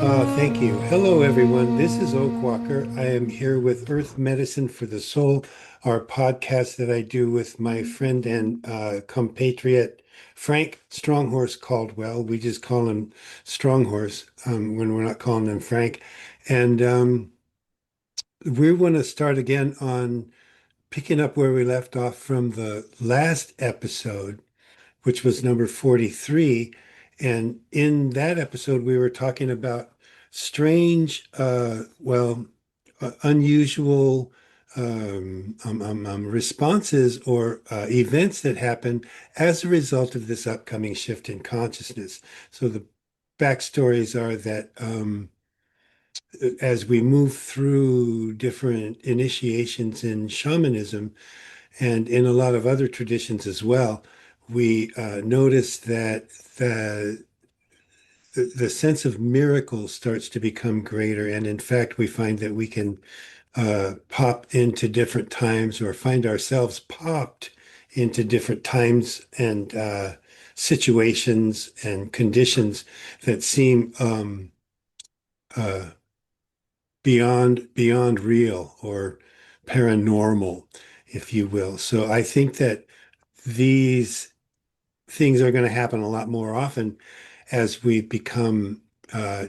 Thank you. Hello, everyone. This is Oakwalker. I am here with Earth Medicine for the Soul, our podcast that I do with my friend and compatriot Frank Stronghorse Caldwell. We just call him Stronghorse when we're not calling him Frank. And we want to start again on picking up where we left off from the last episode, which was number 43. And in that episode, we were talking about strange, unusual responses or events that happen as a result of this upcoming shift in consciousness. So the backstories are that as we move through different initiations in shamanism, and in a lot of other traditions as well, we notice that the sense of miracle starts to become greater. And in fact, we find that we can pop into different times or find ourselves popped into different times and situations and conditions that seem uh, beyond real or paranormal, if you will. So I think that these things are going to happen a lot more often as we become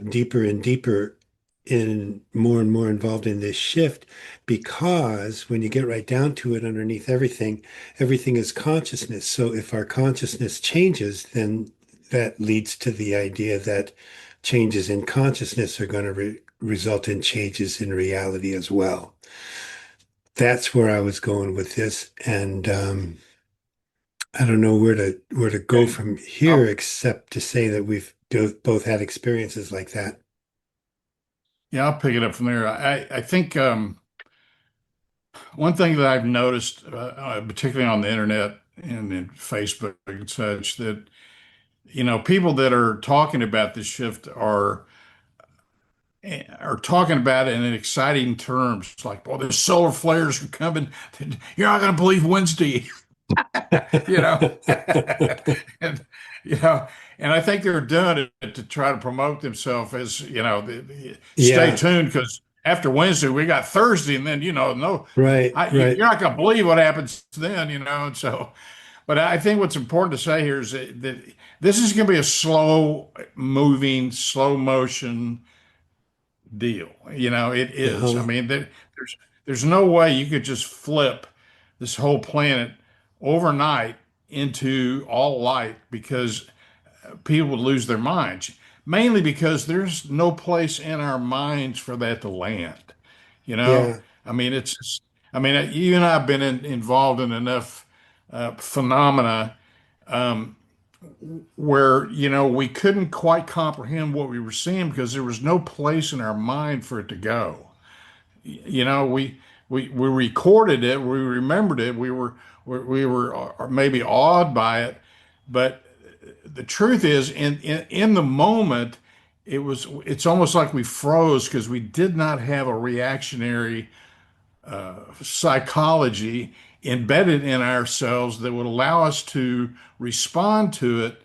deeper and deeper in more and more involved in this shift, because when you get right down to it, underneath everything, everything is consciousness. So if our consciousness changes, then that leads to the idea that changes in consciousness are going to result in changes in reality as well. That's where I was going with this, and I don't know where to go Okay. from here I'll, except to say that we've both had experiences like that. yeah, I'll pick it up from there. I think one thing that I've noticed, particularly on the internet and in Facebook and such, that people that are talking about this shift are talking about it in exciting terms, like, "Well, there's solar flares are coming. You're not going to believe Wednesday," you know. and you know and I think they're doing it to try to promote themselves as stay Yeah, tuned, because after Wednesday we got Thursday, and then no, right, you're right. not going to believe what happens then, and so. But I think what's important to say here is that this is going to be a slow moving, slow motion deal. It is. I Uh-huh. mean, there's no way you could just flip this whole planet overnight into all light, because people would lose their minds. Mainly because there's no place in our minds for that to land. You know, Yeah, I mean, you and I have been involved in enough phenomena where we couldn't quite comprehend what we were seeing because there was no place in our mind for it to go. We recorded it, we remembered it, we were maybe awed by it, but the truth is, in the moment, it's almost like we froze because we did not have a reactionary psychology embedded in ourselves that would allow us to respond to it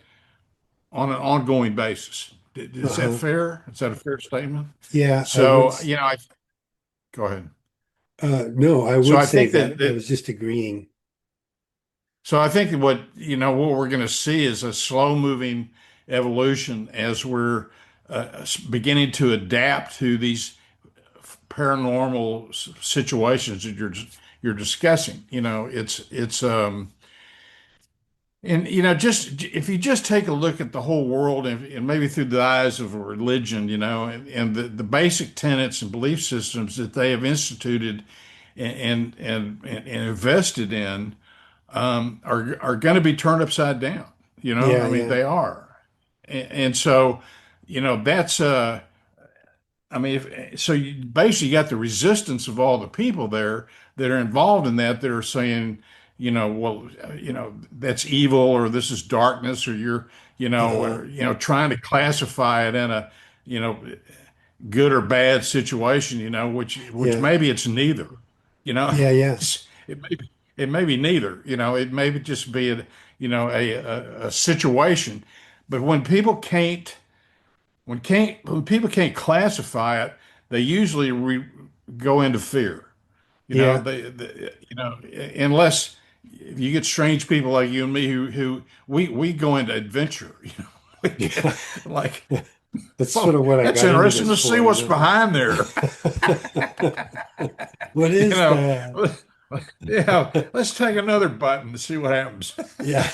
on an ongoing basis. Is that uh-huh. fair? Is that a fair statement? Yeah, I would. So, go ahead. No, I So would I say think that. I was just agreeing. I think what we're going to see is a slow moving evolution as we're beginning to adapt to these paranormal situations that you're discussing. And just if you just take a look at the whole world, and maybe through the eyes of a religion, and the basic tenets and belief systems that they have instituted and invested in, are going to be turned upside down. Yeah, I mean, yeah, they are, and so that's I mean, so you basically got the resistance of all the people there that are involved in that are saying, well, that's evil, or this is darkness, or uh-huh. trying to classify it in a, you know, good or bad situation, which Yeah, maybe it's neither, you know, yeah, yeah, it may be neither, it may just be a situation. But when people can't classify it, they usually go into fear. Yeah. Unless you get strange people like you and me who we go into adventure. We get Yeah. like, That's sort well, of what I that's got into interesting this to see for, you what's know. behind there. What You is know, that? yeah, let's take another button to see what happens. Yeah.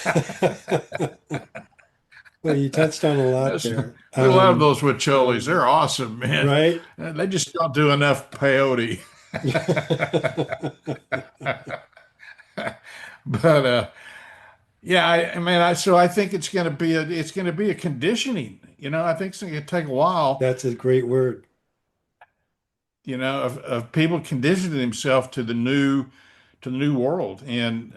Well, you touched on a lot That's, there. we love those Huicholis. They're awesome, man. Right? They just don't do enough peyote. But yeah, I mean, so I think it's going to be a conditioning. I think it's going to take a while, That's a great word. of people conditioning themselves to the new world. And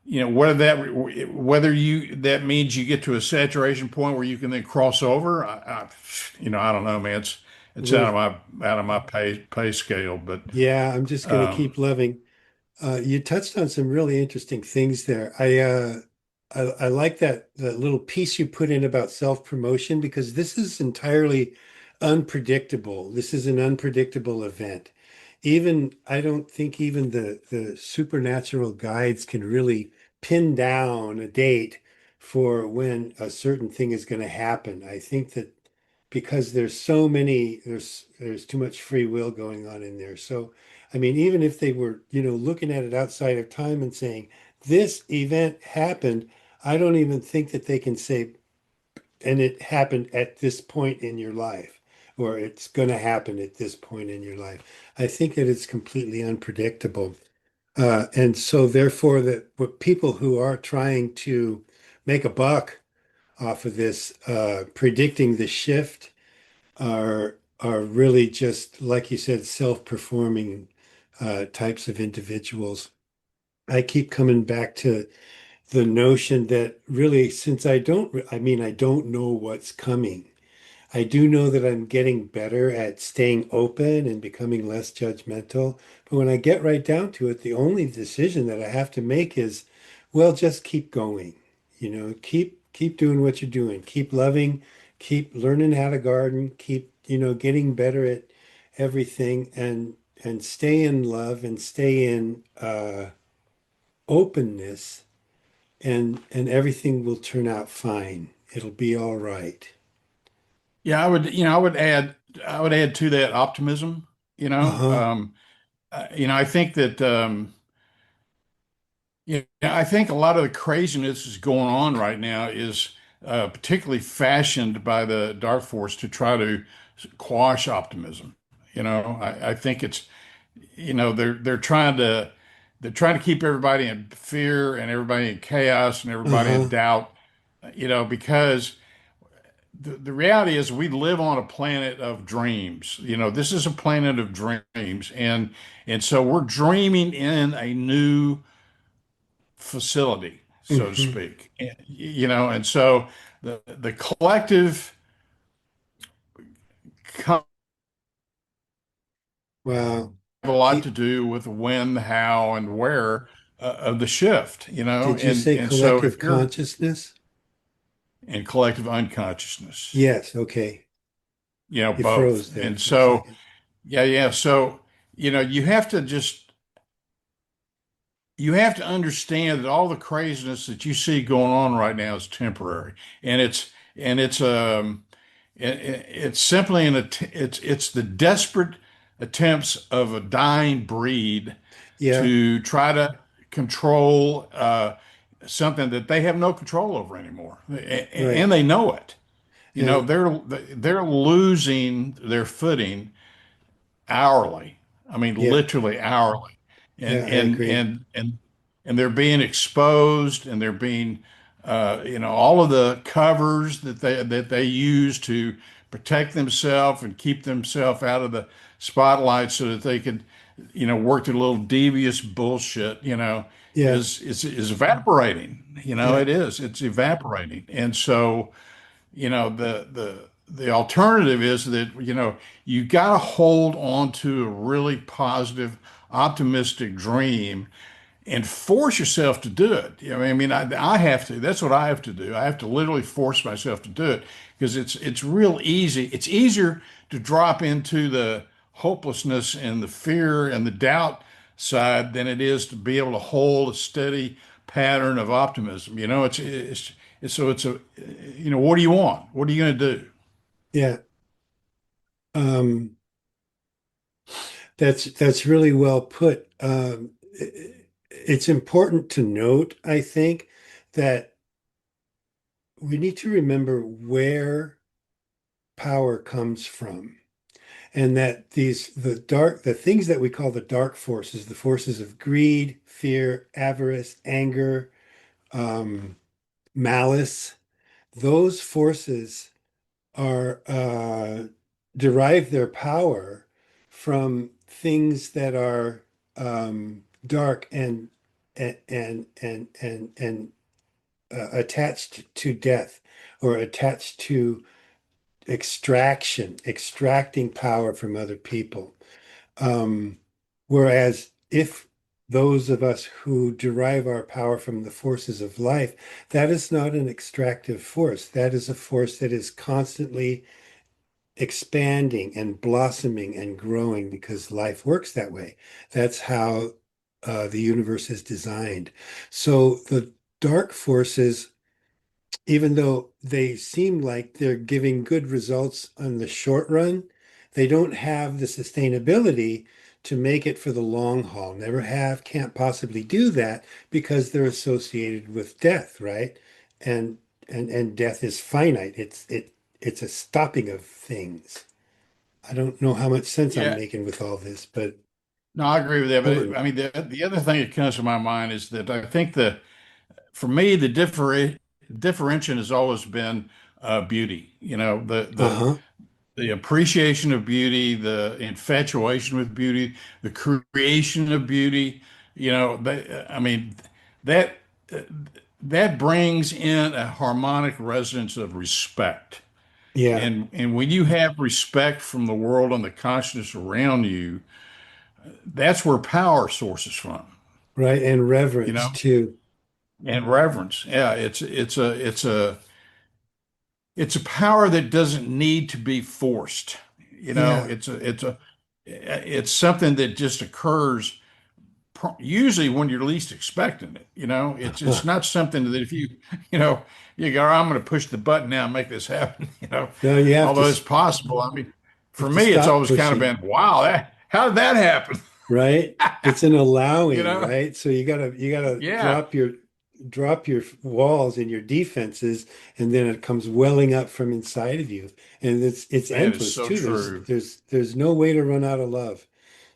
whether you that means you get to a saturation point where you can then cross over. I don't know, man. It's Well, out of my pay scale, but yeah, I'm just going to um, keep loving. You touched on some really interesting things there. I like that little piece you put in about self-promotion because this is entirely unpredictable. This is an unpredictable event. Even I don't think even the supernatural guides can really pin down a date for when a certain thing is going to happen. I think that because there's too much free will going on in there. So I mean, even if they were, looking at it outside of time and saying, this event happened, I don't even think that they can say, and it happened at this point in your life, or it's going to happen at this point in your life. I think that it's completely unpredictable. And so therefore that what people who are trying to make a buck off of this, predicting the shift are really just like you said, self-performing types of individuals. I keep coming back to the notion that really, since I don't know what's coming. I do know that I'm getting better at staying open and becoming less judgmental. But when I get right down to it, the only decision that I have to make is, well, just keep going. Keep doing what you're doing. Keep loving, keep learning how to garden, keep, getting better at everything and stay in love and stay in openness and everything will turn out fine. It'll be all right. yeah, I would add to that optimism. You know, Uh-huh. um, I think that I think a lot of the craziness is going on right now is particularly fashioned by the dark force to try to quash optimism. I think it's they're trying to keep everybody in fear and everybody in chaos and everybody in Uh-huh. doubt. Because the reality is we live on a planet of dreams. This is a planet of dreams, and so we're dreaming in a new facility, so to Hmm. speak. And so the collective have Wow. a lot He, to do with when, how, and where of the shift. did you And say so collective if you're consciousness? in collective unconsciousness, Yes. Okay. You both. froze there And for a so second. yeah, yeah. So you have to understand that all the craziness that you see going on right now is temporary, and it's simply it's the desperate attempts of a dying breed Yeah. to try to control something that they have no control over anymore, and Right. they know it. And They're losing their footing hourly. I mean, yeah. literally hourly, and Yeah, I and agree. and and and they're being exposed, and they're being, all of the covers that they use to protect themselves and keep themselves out of the spotlight, so that they could, work their little devious bullshit. Yeah. Is evaporating. Yeah. It is. It's evaporating, and so the alternative is that you got to hold on to a really positive, optimistic dream, and force yourself to do it. I mean, I have to. That's what I have to do. I have to literally force myself to do it because it's real easy. It's easier to drop into the hopelessness and the fear and the doubt side than it is to be able to hold a steady pattern of optimism. It's so it's a what do you want? What are you going to do? Yeah. Um, that's really well put. It's important to note, I think, that we need to remember where power comes from, and that the things that we call the dark forces, the forces of greed, fear, avarice, anger, um, malice, those forces are derive their power from things that are dark and attached to death or attached to extracting power from other people. Um, Whereas if those of us who derive our power from the forces of life, that is not an extractive force. That is a force that is constantly expanding and blossoming and growing because life works that way. That's how the universe is designed. So the dark forces, even though they seem like they're giving good results on the short run, they don't have the sustainability to make it for the long haul. Never have, can't possibly do that because they're associated with death, right? And and death is finite. It's a stopping of things. I don't know how much sense I'm Yeah, making with all this, but no, I agree with that. But important. I mean, the other thing that comes to my mind is that I think for me, the differentiation has always been beauty. Uh-huh. The appreciation of beauty, the infatuation with beauty, the creation of beauty. I mean, that that brings in a harmonic resonance of respect. Yeah, And when you have respect from the world and the consciousness around you, that's where power sources from. right. And You reverence know, too. and reverence. Yeah, it's a power that doesn't need to be forced. Yeah. It's something that just occurs usually when you're least expecting it. It's not something that if you you know you go, I'm going to push the button now and make this happen. No, you have to Although it's possible. I mean, you for have to me, it's stop always kind of pushing. been, wow, how did that happen? Right? It's an You allowing, know? right? So you gotta Yeah, drop your walls and your defenses, and then it comes welling up from inside of you. And it's that is endless so too. There's true. there's there's no way to run out of love.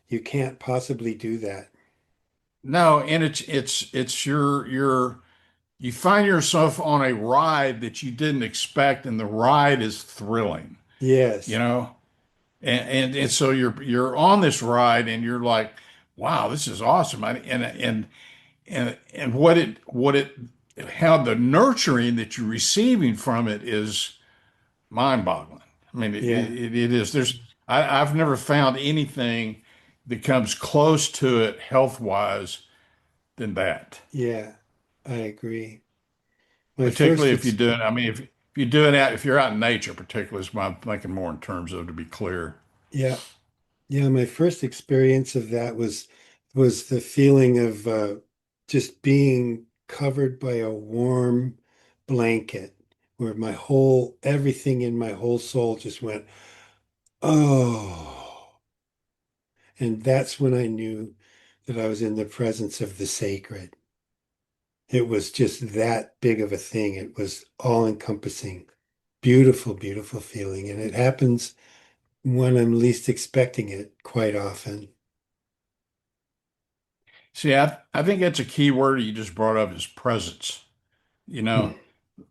You can't possibly do that. No, and it's you find yourself on a ride that you didn't expect, and the ride is thrilling, you Yes. know? And so you're on this ride and you're like, wow, this is awesome. And what it how the nurturing that you're receiving from it is mind-boggling. I mean, Yeah. it is. I've never found anything that comes close to it health-wise than that. Yeah. I agree. My Particularly first if you're ex doing, I mean, if you're out in nature, particularly is what I'm thinking more in terms of, to be clear. yeah. Yeah, my first experience of that was the feeling of just being covered by a warm blanket, where my whole everything in my whole soul just went, oh. And that's when I knew that I was in the presence of the sacred. It was just that big of a thing. It was all encompassing. Beautiful, beautiful feeling. And it happens when I'm least expecting it quite often. See, I think that's a key word you just brought up is presence. You know,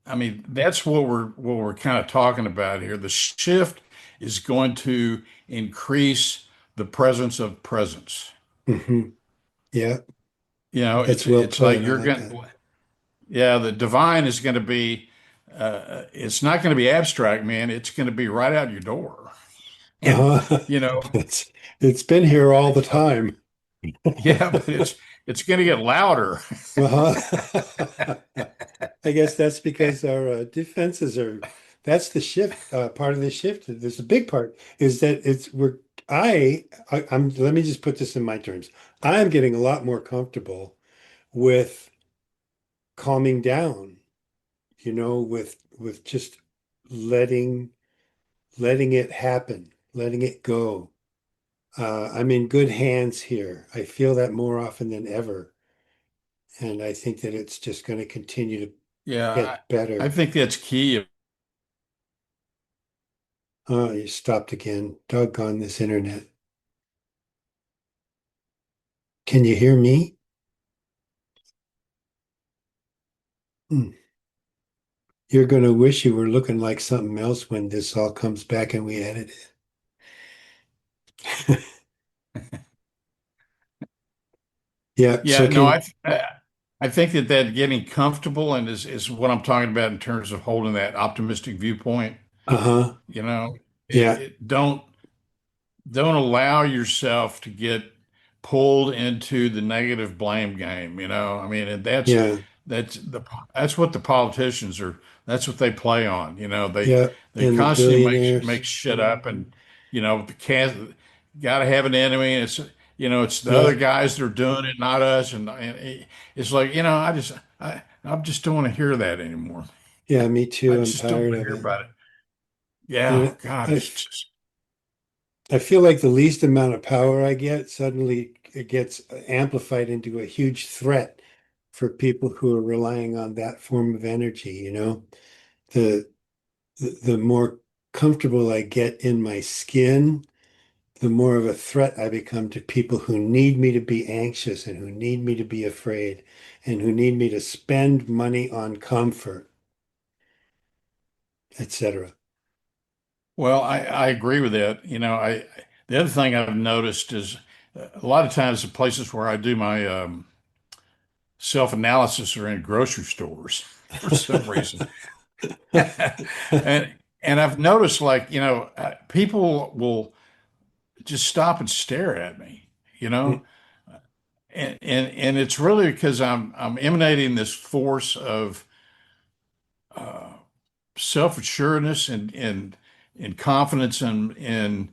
I mean, that's what we're kind of talking about here. The shift is going to increase the presence of presence. Hmm. Yeah, that's well It's put. like I you're like going, that. yeah, the divine is going to be, it's not going to be abstract, man. It's going to be right out your door. And, Uh-huh. you know, It's been here all the so, time. yeah, but it's it's going to get louder. Uh-huh. I guess that's because our defenses are, that's the shift, part of the shift. There's a big part is that let me just put this in my terms. I'm getting a lot more comfortable with calming down, with just letting, letting it happen, letting it go. I'm in good hands here. I feel that more often than ever. And I think that it's just going to continue to Yeah, get I better. think that's key. Oh, you stopped again. Doggone this internet. Can you hear me? Hmm. You're going to wish you were looking like something else when this all comes back and we edit it. Yeah. So Yeah, no, can, I think that getting comfortable and is what I'm talking about in terms of holding that optimistic viewpoint. uh-huh. You know, Yeah. don't allow yourself to get pulled into the negative blame game, you know. I mean, and Yeah. that's the that's what the politicians are that's what they play on, you know. Yeah. They And the constantly billionaires. make shit up and the cast got to have an enemy and it's the other Yeah. guys that are doing it, not us and it's like, I just don't want to hear that anymore. Yeah. Me I too. I'm just don't tired want to of hear it. about it. Yeah, And God, I, it's just I feel like the least amount of power I get, suddenly it gets amplified into a huge threat for people who are relying on that form of energy. The the more comfortable I get in my skin, the more of a threat I become to people who need me to be anxious and who need me to be afraid and who need me to spend money on comfort, etc. Well, I agree with that. The other thing I've noticed is a lot of times the places where I do my self-analysis are in grocery stores for some reason. And and I've noticed like, people will just stop and stare at me, you know? And it's really because I'm emanating this force of uh, self-assuredness and confidence in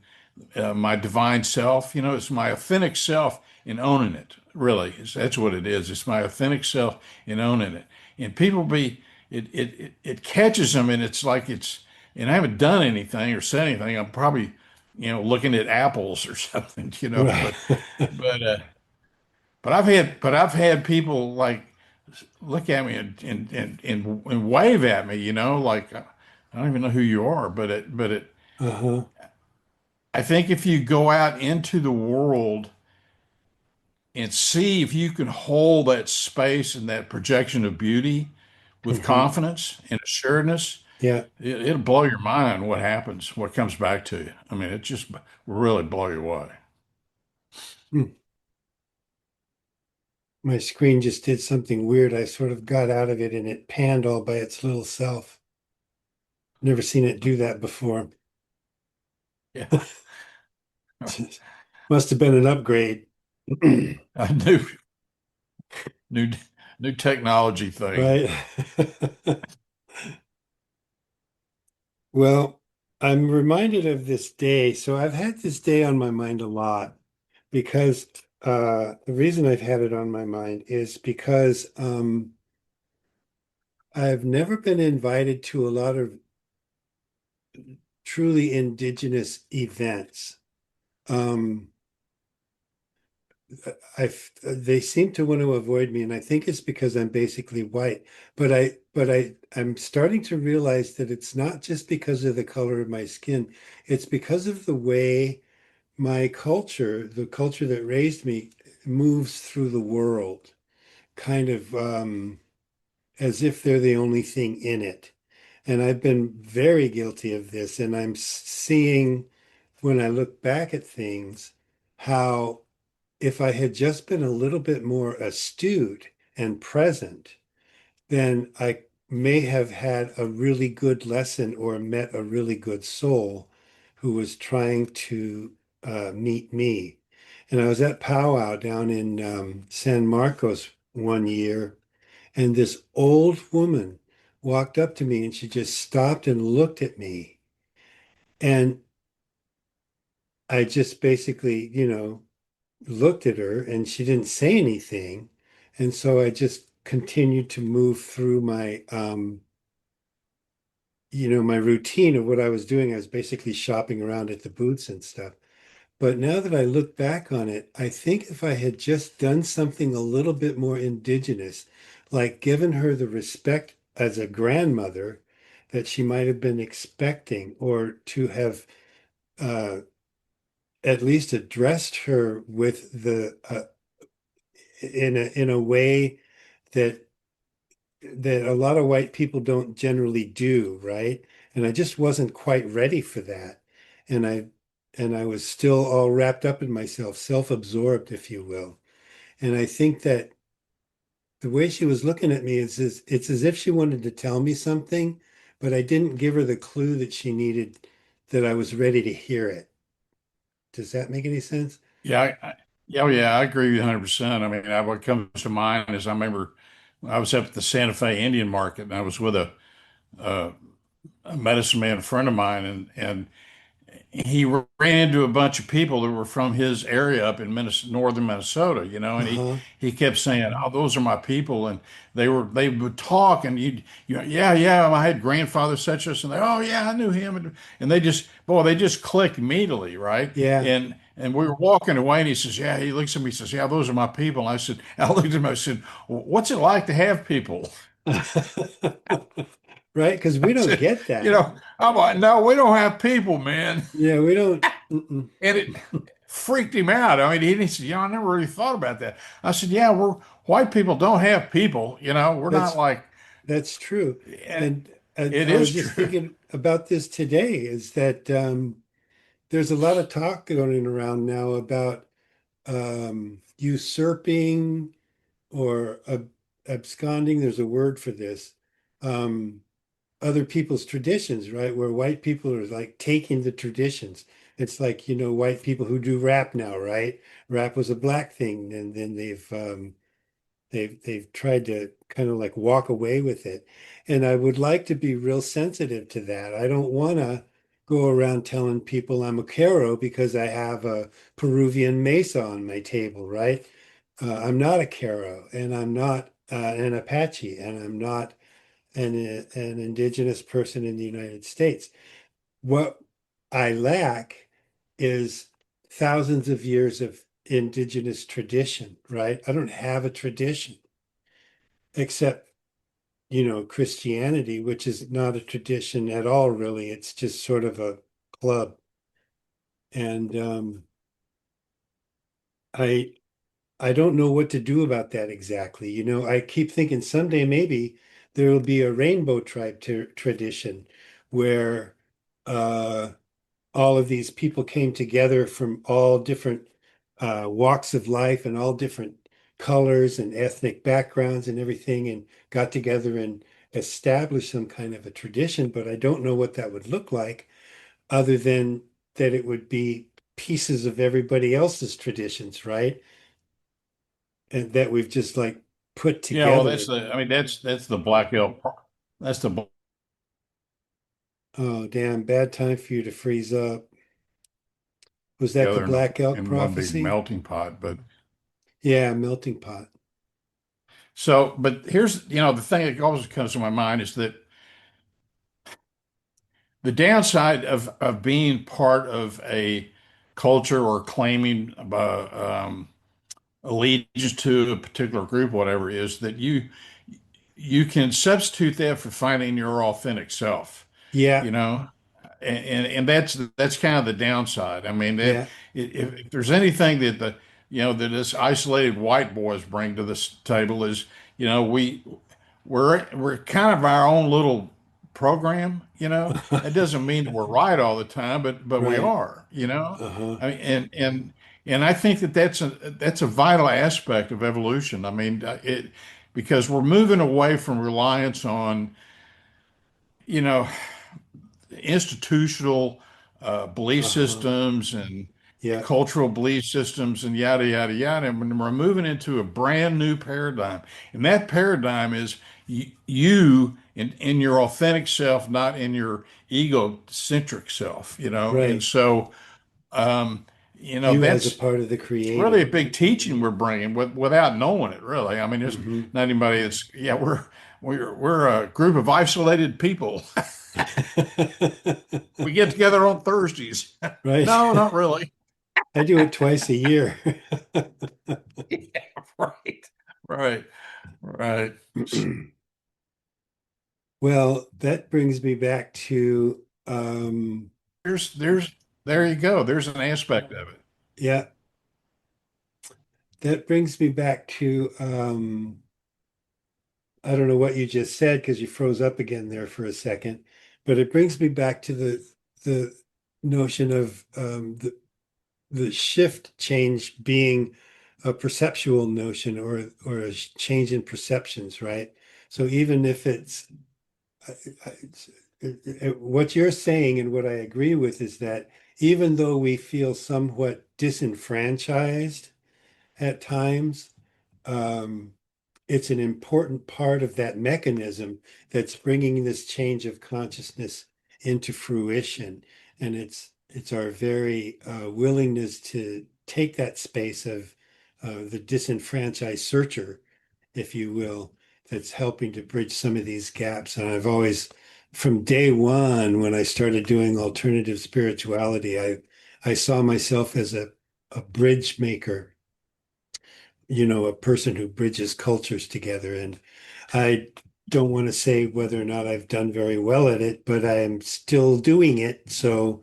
my divine self. It's my authentic self in owning it. Really, that's what it is. It's my authentic self in owning it. And people it catches them, and it's like and I haven't done anything or said anything. I'm probably, looking at apples or something, Right. but, uh, but I've had people like look at me and wave at me, like I don't even know who you are, Uh-huh. I think if you go out into the world and see if you can hold that space and that projection of beauty with Hmm. confidence and assuredness, Yeah. it'll blow your mind what happens, what comes back to you. I mean, it just will really blow you away. Hmm. My screen just did something weird. I sort of got out of it and it panned all by its little self. Never seen it do that before. Yeah. Must have been an upgrade. A new, new technology thing. Right. Well, I'm reminded of this day. So I've had this day on my mind a lot because the reason I've had it on my mind is because I've never been invited to a lot of truly indigenous events. Um, they seem to want to avoid me, and I think it's because I'm basically white. I'm starting to realize that it's not just because of the color of my skin. It's because of the way my culture, the culture that raised me, moves through the world, kind of as if they're the only thing in it. And I've been very guilty of this, and I'm seeing when I look back at things how if I had just been a little bit more astute and present, then I may have had a really good lesson or met a really good soul who was trying to meet me. And I was at powwow down in San Marcos one year, and this old woman walked up to me and she just stopped and looked at me. And I just basically, looked at her and she didn't say anything. And so I just continued to move through my routine of what I was doing. I was basically shopping around at the booths and stuff. But now that I look back on it, I think if I had just done something a little bit more indigenous, like given her the respect as a grandmother that she might have been expecting, or to have uh, at least addressed her with the in a way that a lot of white people don't generally do, right? And I just wasn't quite ready for that. And I was still all wrapped up in myself, self-absorbed, if you will. And I think that the way she was looking at me it's as if she wanted to tell me something, but I didn't give her the clue that she needed, that I was ready to hear it. Does that make any sense? Yeah, yeah, oh, yeah, I agree with you 100%. I mean, what comes to mind is I remember I was up at the Santa Fe Indian Market and I was with a, a medicine man friend of mine, and he ran into a bunch of people that were from his area up in northern Minnesota, and Uh-huh. he kept saying, "Oh, those are my people," and they would talk, and yeah, yeah, I had grandfather such as, and they, oh yeah, I knew him, and they just clicked immediately, right? Yeah. And we were walking away, and he says, yeah, he looks at me, he says, yeah, those are my people. And I said, I looked at him, I said, what's it like to have people? Right? Because we I don't said, get that. I'm like, no, we don't have people, man. Yeah, we don't. Mm-mm. And it freaked him out. I mean, he said, I never really thought about that. I said, yeah, white people don't have people, we're not That's like, that's true. and And it I was is just true. thinking about this today, is that there's a lot of talk going around now about usurping or absconding. There's a word for this. Um, Other people's traditions, right? Where white people are like taking the traditions. It's like, white people who do rap now, right? Rap was a black thing, and then they've tried to kind of like walk away with it. And I would like to be real sensitive to that. I don't want to go around telling people I'm a Caro because I have a Peruvian mesa on my table, right? I'm not a Caro, and I'm not an Apache, and I'm not an indigenous person in the United States. What I lack is thousands of years of indigenous tradition, right? I don't have a tradition except, Christianity, which is not a tradition at all, really. It's just sort of a club. And I I don't know what to do about that exactly. I keep thinking someday maybe there will be a rainbow tribe tradition where uh, all of these people came together from all different walks of life and all different colors and ethnic backgrounds and everything, and got together and established some kind of a tradition. But I don't know what that would look like, other than that it would be pieces of everybody else's traditions, right? And that we've just like put Yeah, well, together. I mean, that's the Black Elk. That's the Oh, damn, bad time for you to freeze up. Was that the together Black Elk in one big prophecy? melting pot. But Yeah, melting pot. but here's, the thing that always comes to my mind is that the downside of being part of a culture or claiming allegiance to a particular group, whatever, is that you can substitute that for finding your authentic self, Yeah, you know, and that's kind of the downside. I mean, that yeah. if there's anything that that this isolated white boys bring to this table is, you know, we're kind of our own little program. That doesn't mean that we're right all the time, but we Right. are. Uh-huh. I mean, and I think that that's a vital aspect of evolution. I mean, because we're moving away from reliance on, you know, institutional belief Uh-huh. systems, and Yeah. cultural belief systems and yada, yada, yada. And we're moving into a brand new paradigm. And that paradigm is you in your authentic self, not in your egocentric self, And Right. so, You as a that's part of the it's really a creative. big teaching we're bringing without knowing it, really. I mean, there's Hmm. not anybody that's, yeah, we're a group of isolated people. We get together on Thursdays. Right. No, not really. I do it twice a year. Yeah, right. Right. Right. Well, that brings me back to There you go. There's an aspect of it. yeah, that brings me back to I don't know what you just said because you froze up again there for a second, but it brings me back to the notion of the shift change being a perceptual notion or a change in perceptions, right? So even if it's what you're saying and what I agree with is that even though we feel somewhat disenfranchised at times, um, it's an important part of that mechanism that's bringing this change of consciousness into fruition. And it's our very willingness to take that space of the disenfranchised searcher, if you will, that's helping to bridge some of these gaps. And I've always, from day one, when I started doing alternative spirituality, I saw myself as a bridge maker, a person who bridges cultures together. And I don't want to say whether or not I've done very well at it, but I am still doing it. So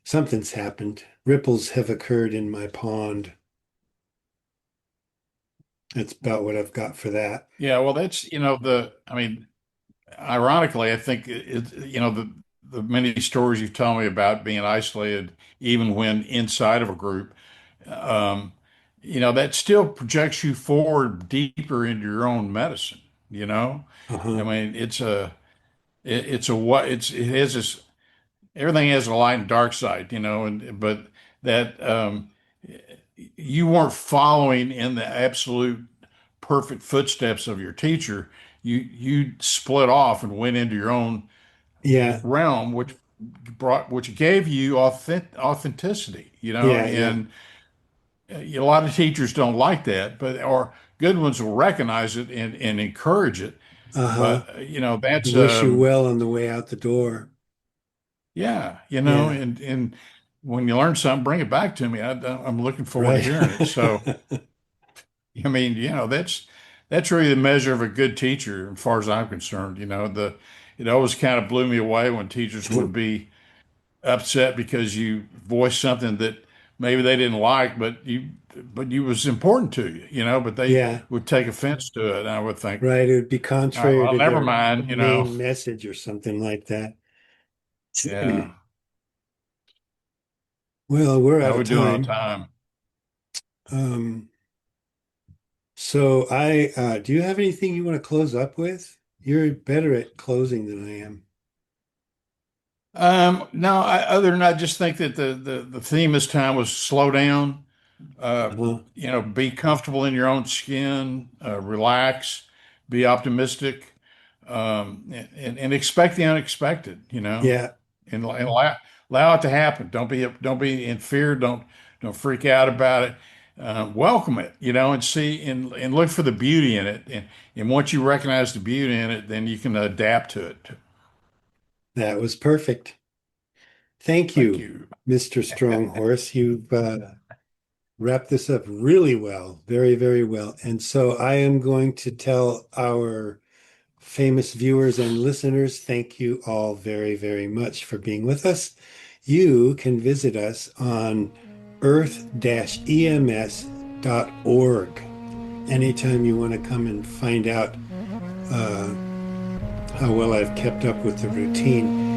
something's happened. Ripples have occurred in my pond. That's about what I've got for that. Yeah, well, that's, I mean, ironically, I think the many stories you've told me about being isolated, even when inside of a group, um, that still projects you forward deeper into your own medicine, you know? I Uh-huh. mean, it's a what it has this everything has a light and dark side, and but that you weren't following in the absolute perfect footsteps of your teacher. You split off and went into your own Yeah. realm, which gave you authenticity, Yeah. Yeah. and a lot of teachers don't like that, but or good ones will recognize it and encourage it. Uh-huh. But that's Wish you well on the way out the door. yeah, Yeah. and when you learn something, bring it back to me. I'm looking forward to Right. hearing it. So, I mean, that's really the measure of a good teacher, as far as I'm concerned. It always kind of blew me away when teachers would be upset because you voiced something that maybe they didn't like, but you was important to you, but they Yeah. would take offense to it. And I would think, Right. It would be contrary well, to never their mind. main message or something like that. Yeah, Well, we're out how of we doing on time. time? Um, so do you have anything you want to close up with? You're better at closing than I am. No, other than I just think that the theme this time was slow down, uh, Uh-huh. be comfortable in your own skin, relax, be optimistic, and expect the unexpected, Yeah. and allow it to happen. Don't be in fear. Don't freak out about it. Welcome it, and see and look for the beauty in it. And once you recognize the beauty in it, then you can adapt to it. That was perfect. Thank Thank you, you. Mr. Stronghorse. You've wrapped this up really well, very, very well. And so I am going to tell our famous viewers and listeners, thank you all very, very much for being with us. You can visit us on earth-ems.org anytime you want to come and find out uh, how well I've kept up with the routine.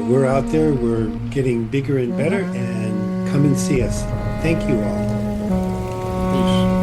We're out there, we're getting bigger and better, and come and see us. Thank you all. Peace.